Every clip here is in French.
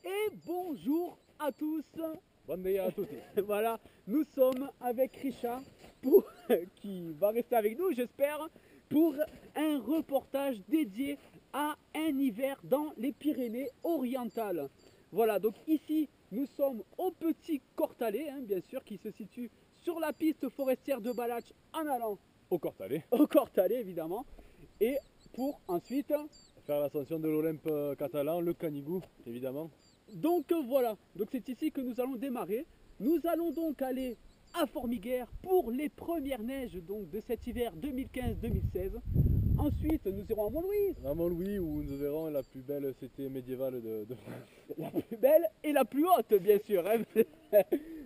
Et bonjour à tous. Bonne veille à tutti. Voilà, nous sommes avec Richard qui va rester avec nous, j'espère, pour un reportage dédié à un hiver dans les Pyrénées-Orientales. Voilà, donc ici, nous sommes au Petit Cortalet, bien sûr, qui se situe sur la piste forestière de Balatch en allant Au Cortalet. au Cortalet, évidemment, et pour ensuite... Faire l'ascension de l'Olympe catalan, le Canigou, évidemment. Donc voilà, donc c'est ici que nous allons démarrer. Nous allons donc aller à Formiguère pour les premières neiges donc, de cet hiver 2015-2016. Ensuite, nous irons à Montlouis. À Montlouis, où nous verrons la plus belle cité médiévale de France. La plus belle et la plus haute, bien sûr.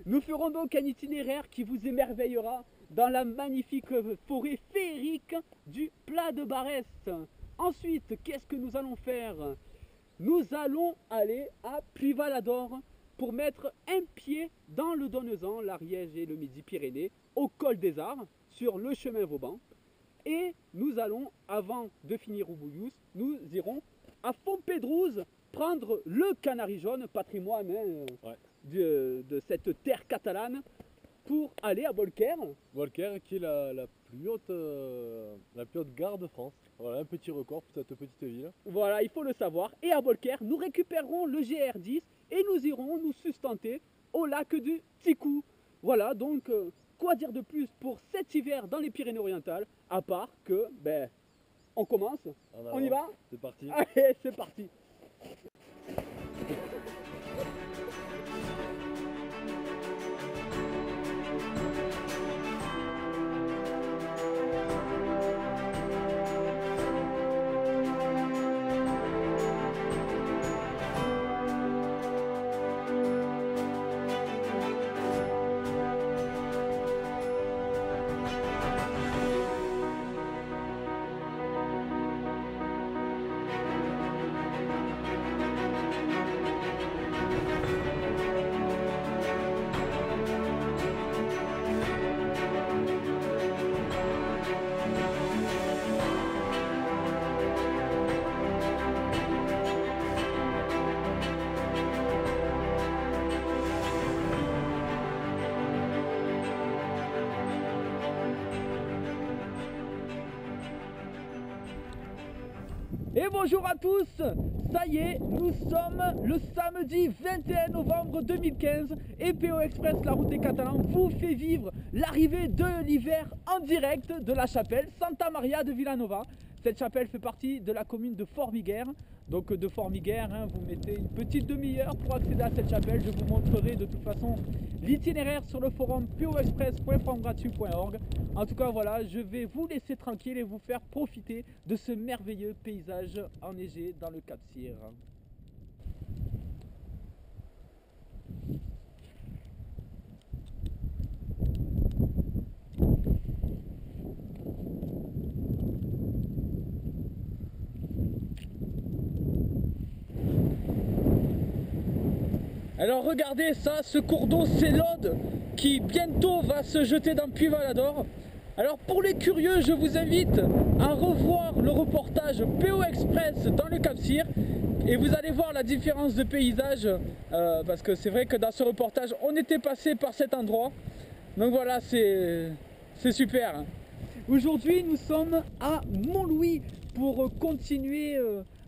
Nous ferons donc un itinéraire qui vous émerveillera dans la magnifique forêt féerique du Plat de Barès. Ensuite, qu'est-ce que nous allons faire? Nous allons aller à Puy-Valador pour mettre un pied dans le Donezan, l'Ariège et le Midi-Pyrénées, au col des Arts, sur le chemin Vauban. Et nous allons, avant de finir au Bouillous, nous irons à Fontpédrouse prendre le canari jaune, patrimoine de cette terre catalane, pour aller à Bolquer. Volker, qui est la plus haute gare de France. Voilà, un petit record pour cette petite ville. Voilà, il faut le savoir. Et à Bolquer, nous récupérerons le GR10 et nous irons nous sustenter au lac du Ticou. Voilà, donc, quoi dire de plus pour cet hiver dans les Pyrénées-Orientales, à part que, on commence, on y va? C'est parti. Allez, c'est parti. Et bonjour à tous, ça y est, nous sommes le samedi 21 novembre 2015 et PO Express, la route des Catalans, vous fait vivre l'arrivée de l'hiver en direct de la chapelle Santa Maria de Vilanova. Cette chapelle fait partie de la commune de Formiguère. Donc de Formiguère, vous mettez une petite demi-heure pour accéder à cette chapelle. Je vous montrerai de toute façon l'itinéraire sur le forum poexpress.formgratu.org. En tout cas voilà, je vais vous laisser tranquille et vous faire profiter de ce merveilleux paysage enneigé dans le Cap-Cyr. Alors regardez ça, ce cours d'eau, c'est l'Aude qui bientôt va se jeter dans Puy-Valador. Alors pour les curieux, je vous invite à revoir le reportage PO Express dans le Cap-Cyr et vous allez voir la différence de paysage parce que c'est vrai que dans ce reportage, on était passé par cet endroit. Donc voilà, c'est super. Aujourd'hui, nous sommes à Montlouis pour continuer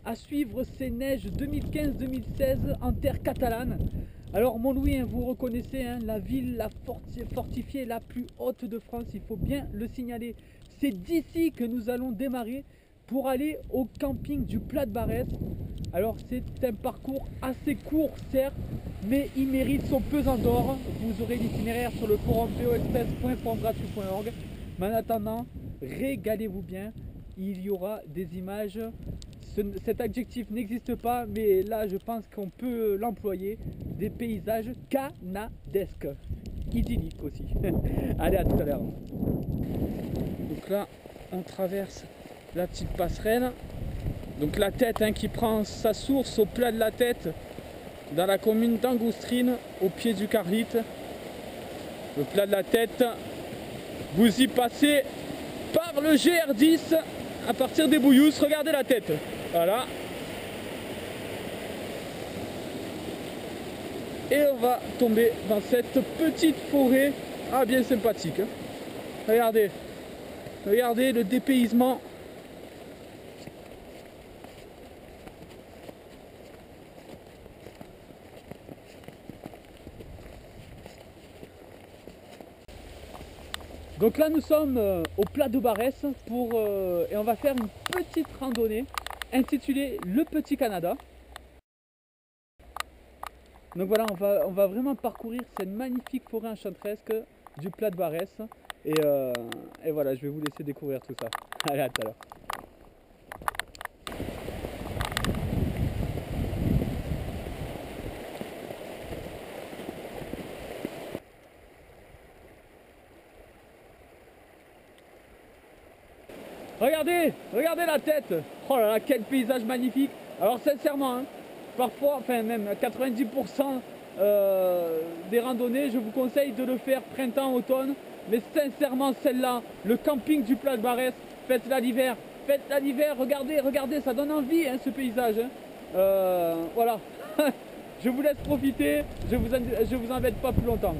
à suivre ces neiges 2015-2016 en terre catalane. Alors Montlouis, vous reconnaissez, la ville fortifiée la plus haute de France, il faut bien le signaler. C'est d'ici que nous allons démarrer pour aller au camping du Plat de Barès. Alors c'est un parcours assez court certes, mais il mérite son pesant d'or. Vous aurez l'itinéraire sur le forum poexpress.formgratu.org. Mais en attendant, régalez-vous bien, il y aura des images. Cet adjectif n'existe pas, mais là je pense qu'on peut l'employer. Des paysages canadesques, idylliques aussi. Allez, à tout à l'heure. Donc là, on traverse la petite passerelle. Donc la tête qui prend sa source au plat de la Tête, dans la commune d'Angoustrine, au pied du Carlite. Le plat de la Tête, vous y passez par le GR10 à partir des Bouillous. Regardez la tête. Voilà. Et on va tomber dans cette petite forêt. Ah, bien sympathique. Hein. Regardez. Regardez le dépaysement. Donc là nous sommes au plat de Barès et on va faire une petite randonnée intitulée Le Petit Canada. Donc voilà, on va vraiment parcourir cette magnifique forêt enchanteresque du plat de Barès et voilà, je vais vous laisser découvrir tout ça. Allez, à tout à l'heure. Regardez, regardez la tête. Oh là là, quel paysage magnifique. Alors sincèrement, hein, parfois, enfin même 90% des randonnées, je vous conseille de le faire printemps-automne. Mais sincèrement, celle-là, le camping du plat de Barès, faites-la l'hiver. Faites-la l'hiver, regardez, regardez, ça donne envie hein, ce paysage. Hein. Voilà. Je vous laisse profiter, je vous embête pas plus longtemps.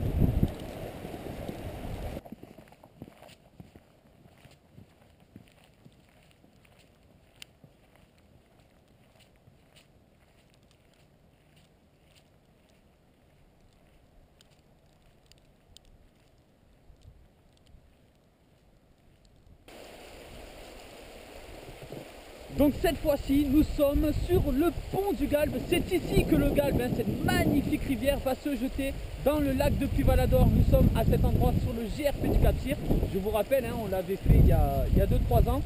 Donc cette fois-ci, nous sommes sur le pont du Galbe. C'est ici que le Galbe, hein, cette magnifique rivière, va se jeter dans le lac de Puy-Valador. Nous sommes à cet endroit sur le GRP du Cap-Cyr. Je vous rappelle, hein, on l'avait fait il y a 2-3 ans.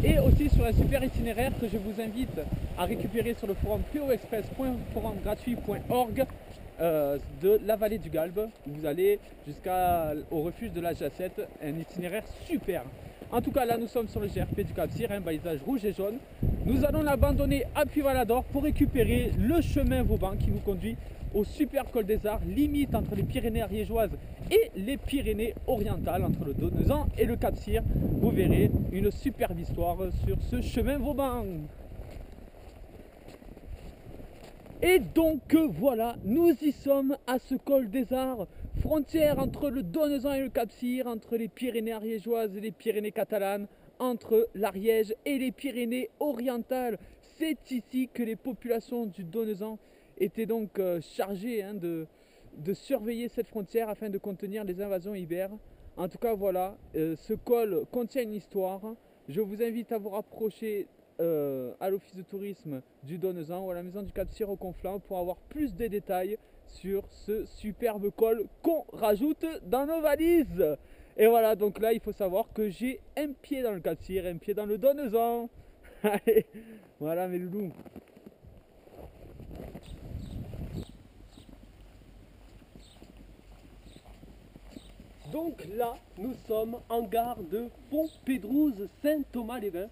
Et aussi sur un super itinéraire que je vous invite à récupérer sur le forum poexpress.forumgratuit.org de la vallée du Galbe. Vous allez jusqu'au refuge de la Jacette, un itinéraire super. En tout cas, là, nous sommes sur le GRP du Cap-Cyr, un balisage rouge et jaune. Nous allons l'abandonner à Puy-Valador pour récupérer le chemin Vauban qui nous conduit au super col des Arts, limite entre les Pyrénées ariégeoises et les Pyrénées orientales, entre le Donezan et le Cap-Cyr. Vous verrez une superbe histoire sur ce chemin Vauban. Et donc voilà, nous y sommes à ce col des Arts, frontière entre le Donezan et le Cap-Cyr, entre les Pyrénées ariégeoises et les Pyrénées catalanes, entre l'Ariège et les Pyrénées orientales. C'est ici que les populations du Donezan étaient donc chargées hein, de surveiller cette frontière afin de contenir les invasions ibères. En tout cas voilà, ce col contient une histoire. Je vous invite à vous rapprocher à l'office de tourisme du Donezan ou à la maison du Cap-Cyr au Conflans pour avoir plus de détails sur ce superbe col qu'on rajoute dans nos valises. Et voilà, donc là il faut savoir que j'ai un pied dans le Cap-Cyr, un pied dans le Donezan. Allez, voilà mes loulous. Donc là, nous sommes en gare de Fontpédrouse-Saint-Thomas-les-Bains,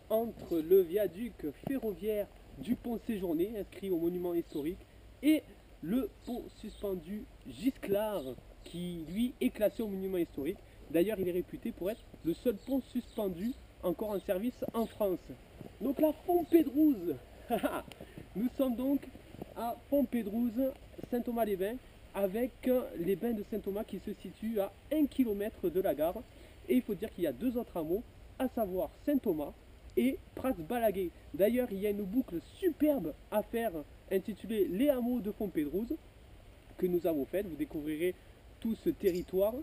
entre le viaduc ferroviaire du pont Séjourné, inscrit au monument historique, et le pont suspendu Gisclar, qui lui est classé au monument historique. D'ailleurs, il est réputé pour être le seul pont suspendu encore en service en France. Donc là, Fontpédrouse, nous sommes donc à Fontpédrouse, Saint-Thomas-les-Bains, avec les bains de Saint-Thomas qui se situent à 1 km de la gare. Et il faut dire qu'il y a 2 autres hameaux, à savoir Saint-Thomas et Pras-Balaguet. D'ailleurs, il y a une boucle superbe à faire intitulée Les hameaux de Fontpédrouse que nous avons faite. Vous découvrirez tout ce territoire.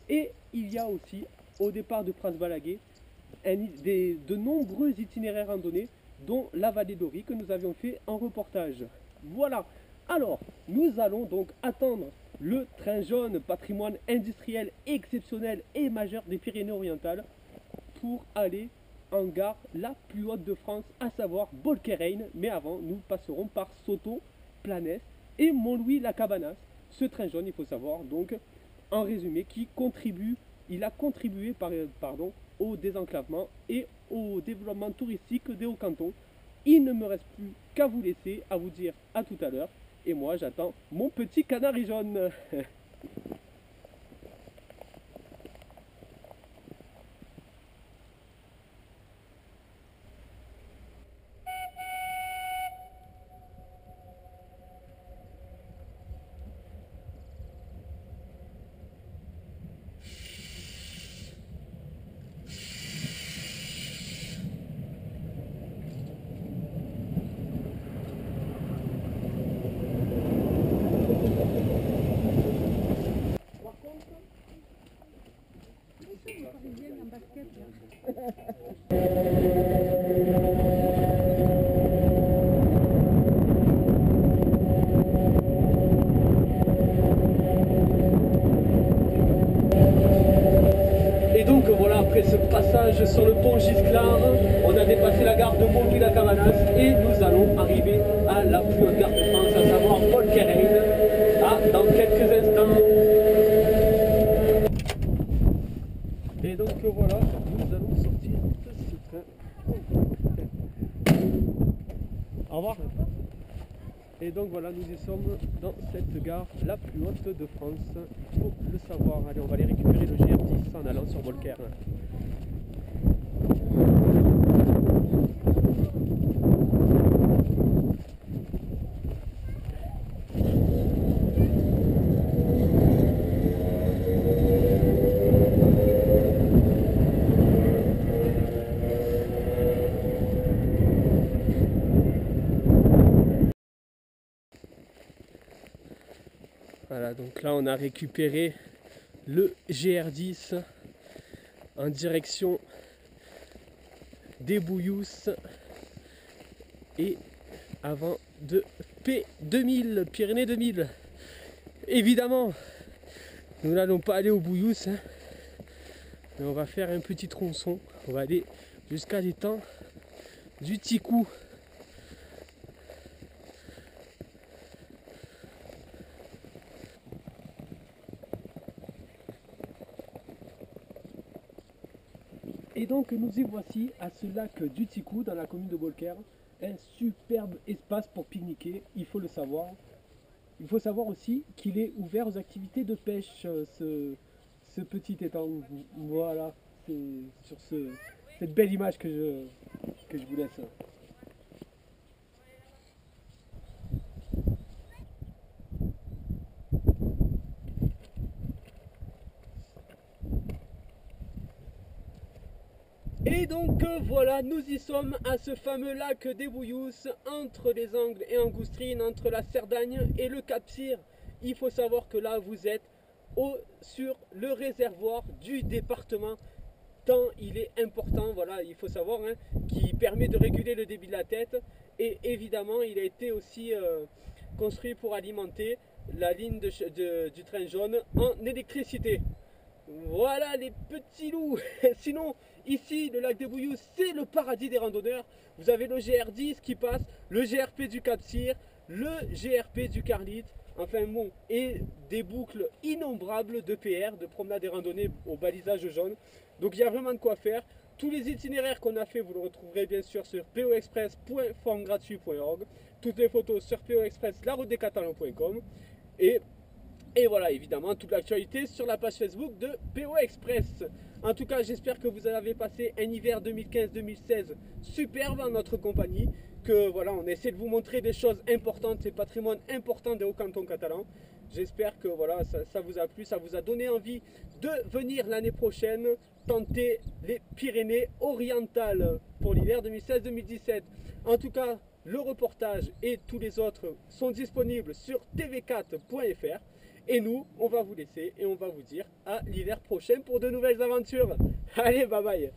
Et il y a aussi, au départ de Pras-Balaguet, de nombreux itinéraires randonnés, dont la vallée d'Ory que nous avions fait en reportage. Voilà. Alors, nous allons donc attendre le train jaune, patrimoine industriel exceptionnel et majeur des Pyrénées-Orientales, pour aller en gare la plus haute de France, à savoir Bolquerolles. Mais avant, nous passerons par Soto, Planès et Montlouis-la-Cabanas. Ce train jaune, il faut savoir, donc, en résumé, il a contribué au désenclavement et au développement touristique des Hauts-Cantons. Il ne me reste plus qu'à vous laisser, à vous dire à tout à l'heure. Et moi, j'attends mon petit canari jaune. Parisienne en basket, là. Et donc voilà, après ce passage sur le pont Gisclar, on a dépassé la gare de Montbril-la-Cavanas et nous allons arriver à la plus haute gare de France, à savoir Volquerheim, dans quelques instants. Et donc voilà, nous allons sortir de ce train. Au revoir. Et donc voilà, nous y sommes dans cette gare la plus haute de France. Il faut le savoir. Allez, on va aller récupérer le GR10 en allant sur Volquerre. Voilà, donc là on a récupéré le GR10 en direction des Bouillous et avant de P2000, Pyrénées 2000. Évidemment, nous n'allons pas aller aux Bouillous, hein, mais on va faire un petit tronçon. On va aller jusqu'à l'étang du Ticou. Et donc nous y voici à ce lac du Ticou dans la commune de Volquerre. Un superbe espace pour pique-niquer, il faut le savoir. Il faut savoir aussi qu'il est ouvert aux activités de pêche, ce petit étang. Voilà, c'est sur cette belle image que je vous laisse. Et donc voilà, nous y sommes à ce fameux lac des Bouillous, entre les Angles et Angoustrines, entre la Cerdagne et le Cap-Cyr. Il faut savoir que là vous êtes sur le réservoir du département, tant il est important, voilà, il faut savoir, hein, qui permet de réguler le débit de la tête. Et évidemment il a été aussi construit pour alimenter la ligne du train jaune en électricité. Voilà les petits loups. Sinon, ici, le lac des Bouillous, c'est le paradis des randonneurs. Vous avez le GR10 qui passe, le GRP du Cap-Cyr, le GRP du Carlite, enfin bon, et des boucles innombrables de PR, de promenades et randonnées au balisage jaune. Donc il y a vraiment de quoi faire. Tous les itinéraires qu'on a fait, vous le retrouverez bien sûr sur poexpress.formgratuit.org. Toutes les photos sur poexpress.laroutedecatalans.com. Et voilà, évidemment, toute l'actualité sur la page Facebook de PO Express. En tout cas, j'espère que vous avez passé un hiver 2015-2016 superbe en notre compagnie. Que voilà, on essaie de vous montrer des choses importantes, ces patrimoines importants des hauts-cantons catalans. J'espère que voilà, ça vous a plu, ça vous a donné envie de venir l'année prochaine tenter les Pyrénées orientales pour l'hiver 2016-2017. En tout cas, le reportage et tous les autres sont disponibles sur tv4.fr. Et nous, on va vous laisser et on va vous dire à l'hiver prochain pour de nouvelles aventures. Allez, bye bye.